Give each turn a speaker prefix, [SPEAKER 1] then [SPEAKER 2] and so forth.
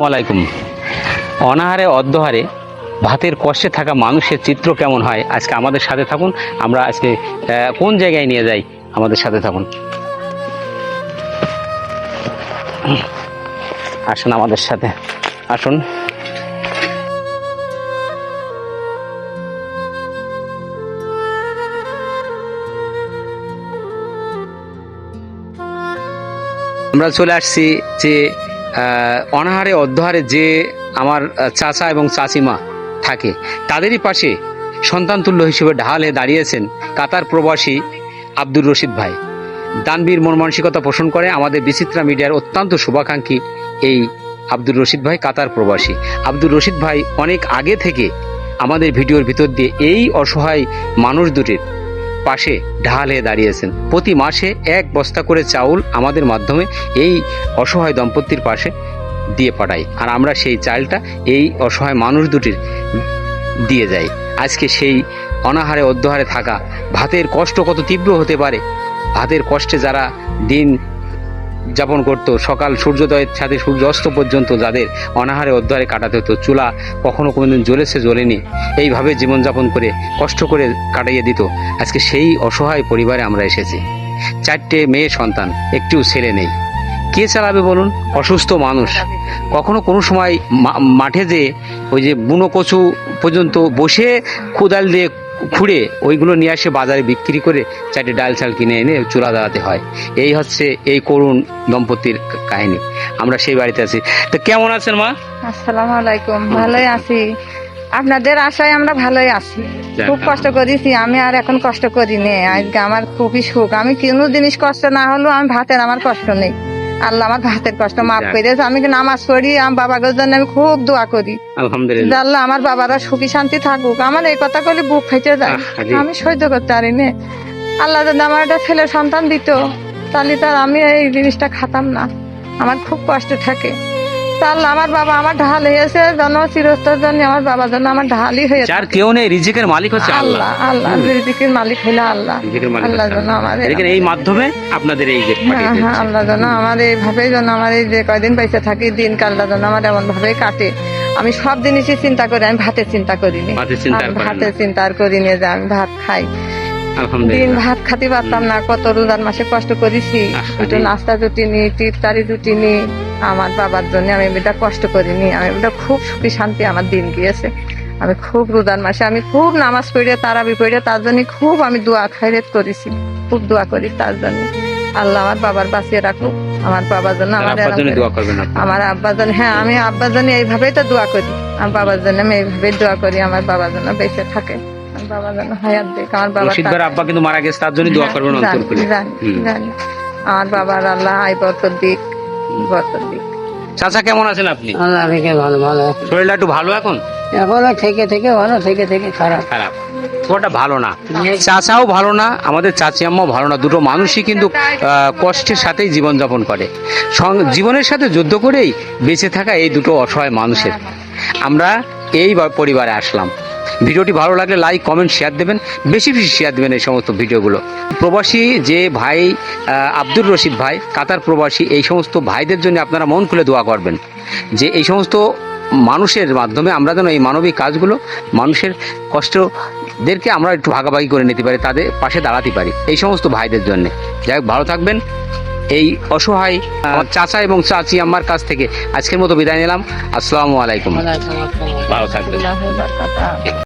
[SPEAKER 1] ওয়ালাইকুম। অনাহারে অর্ধহারে ভাতের কষ্টে থাকা মানুষের চিত্র কেমন হয়, আজকে আমাদের সাথে থাকুন। আমরা আজকে কোন জায়গায় নিয়ে যাই, আমাদের সাথে থাকুন। আসুন আমাদের সাথে, আসুন। আমরা চলে আসছি যে অনাহারে অর্ধহারে যে আমার চাচা এবং চাচিমা থাকে, তাদেরই পাশে সন্তানতুল্য হিসেবে ঢাল হয়ে দাঁড়িয়েছেন কাতার প্রবাসী আব্দুর রশিদ ভাই। দানবীর মন মানসিকতা পোষণ করে আমাদের বিচিত্রা মিডিয়ার অত্যন্ত শুভাকাঙ্ক্ষী এই আব্দুর রশিদ ভাই কাতার প্রবাসী। আব্দুর রশিদ ভাই অনেক আগে থেকে আমাদের ভিডিওর ভিতর দিয়ে এই অসহায় মানুষ দুটির পাশে ঢাল হয়ে দাঁড়িয়েছেন। প্রতি মাসে 1 বস্তা করে চাউল আমাদের মাধ্যমে এই অসহায় দম্পতির পাশে দিয়ে পাঠাই, আর আমরা সেই চালটা এই অসহায় মানুষ দুটির দিয়ে যাই। আজকে সেই অনাহারে অর্ধহারে থাকা ভাতের কষ্ট কত তীব্র হতে পারে, ভাতের কষ্টে যারা দিন যাপন করতো, সকাল সূর্যোদয়ের সাথে সূর্য অস্ত পর্যন্ত যাদের অনাহারে অর্ধহারে কাটাতে হতো, চুলা কখনো কোনোদিন জ্বলেছে জ্বলেনি, এইভাবে জীবনযাপন করে কষ্ট করে কাটাইয়ে দিত, আজকে সেই অসহায় পরিবারে আমরা এসেছি। 4টে মেয়ে সন্তান, একটিও ছেলে নেই। কে চালাবে বলুন? অসুস্থ মানুষ। কখনো কোনো সময় মাঠে যে ওই যে বুনো কচু পর্যন্ত বসে কোদাল দিয়ে খুঁড়ে ওইগুলো নিয়ে আসে বাজারে বিক্রি করে 4টে ডাল চাল কিনে এনে চুলা জ্বালাতে হয়। এই হচ্ছে এই করুণ দম্পতির কাহিনী। আমরা সেই বাড়িতে আছি। তো কেমন আছেন মা?
[SPEAKER 2] আসসালামু আলাইকুম। ভালোই আছি, আপনাদের আশায় আমরা ভালোই আছি। খুব কষ্ট করেছি, আমি আর এখন কষ্ট করিনি। আজকে আমার খুবই সুখ। আমি কোনো জিনিস কষ্ট না হলেও আমি ভাতের আমার কষ্ট নেই। আল্লাহ আমার ভাতের কষ্ট মাফ করে দিয়েছে। আমি নামাজ পড়ি, আমার বাবাদের জন্য আমি খুব দোয়া করি।
[SPEAKER 1] আলহামদুলিল্লাহ,
[SPEAKER 2] আল্লাহ আমার বাবারা সুখী শান্তি থাকুক। আমার এই কথা বলে বুক ফেটে যায়, আমি সহ্য করতে পারি না। আল্লাহ যদি আমার একটা ছেলে সন্তান দিত, তাহলে তার আমি এই জিনিসটা খাতাম না। আমার খুব কষ্ট থাকে। আল্লাহ আমার বাবা আমার ঢাল হয়েছে, জন্ম চিরস্থার জন্য আমার বাবার জন্য আমার ঢালই হয়েছে।
[SPEAKER 1] যার কেউ নেই, রিজিকের মালিক হচ্ছে আল্লাহ।
[SPEAKER 2] আল্লাহ রিজিকের মালিক হইলো আল্লাহ। আল্লাহ যেন আমাদের
[SPEAKER 1] এই মাধ্যমে আপনাদের এই
[SPEAKER 2] আল্লাহ যেন আমার এইভাবে যেন আমার এই যে কয়দিন বেঁচে থাকি দিন কালটা যেন আমার এমন ভাবে কাটে। আমি সব জিনিসই চিন্তা করি, আমি ভাতের চিন্তা করিনি। ভাতের চিন্তা আর করিনি যে আমি ভাত খাই। দিন ভাত খাতে পারতাম না, কত রোজার মাসে কষ্ট করেছি। একটু নাস্তা জুটিনি, ইফতারি জুটিনি, আমার বাবার জন্য আমি এটা কষ্ট করিনি। আমি এটা খুব সুখী শান্তি আমার দিন গিয়েছে। আমি খুব রোজার মাসে আমি খুব নামাজ পড়ে তারাবি পড়ে তার জন্য খুব আমি দোয়া খায়রাত করেছি, খুব দোয়া করি তার জন্য। আল্লাহ আমার বাবার বাঁচিয়ে রাখুক। আমার বাবার জন্য আমার আব্বার জন্য, হ্যাঁ আমি আব্বার জন্য এইভাবেই তো দোয়া করি। আমার বাবার জন্য আমি এইভাবেই দোয়া করি, আমার বাবার জন্য বেঁচে থাকে, বাবা যেন হায়াত দেখ। আমার বাবা
[SPEAKER 1] আব্বা কিন্তু মারা গেছে, তার জন্য দোয়া করবেন অন্তর খুলে।
[SPEAKER 2] জানি আমার বাবার আল্লাহ আই বরকত দিক, বরকত দিক।
[SPEAKER 1] চাচা কেমন আছেন আপনি?
[SPEAKER 3] আল্লাহ রেখে ভালো ভালো।
[SPEAKER 1] শরীরটা একটু ভালো এখন?
[SPEAKER 3] এখনো থেকে ভালো, থেকে খারাপ।
[SPEAKER 1] খারাপ ওটা ভালো না, চাচাও ভালো না, আমাদের চাচি আম্মাও ভালো না। দুটো মানুষই কিন্তু কষ্টের সাথেই জীবনযাপন করে, জীবনের সাথে যুদ্ধ করেই বেঁচে থাকা এই দুটো অসহায় মানুষের আমরা এই পরিবারে আসলাম। ভিডিওটি ভালো লাগলে লাইক কমেন্ট শেয়ার দেবেন, বেশি বেশি শেয়ার দেবেন এই সমস্ত ভিডিওগুলো। প্রবাসী যে ভাই আব্দুর রশিদ ভাই কাতার প্রবাসী, এই সমস্ত ভাইদের জন্য আপনারা মন খুলে দোয়া করবেন যে এই সমস্ত মানুষের মাধ্যমে আমরা যেন এই মানবিক কাজগুলো, মানুষের কষ্টদেরকে আমরা একটু ভাগাভাগি করে নিতে পারি, তাদের পাশে দাঁড়াতে পারি এই সমস্ত ভাইদের জন্য। যাই হোক, ভালো থাকবেন। এই অসহায় চাচা এবং চাচি আম্মার কাছ থেকে আজকের মতো বিদায় নিলাম। আসসালামু আলাইকুম, ভালো থাকবেন।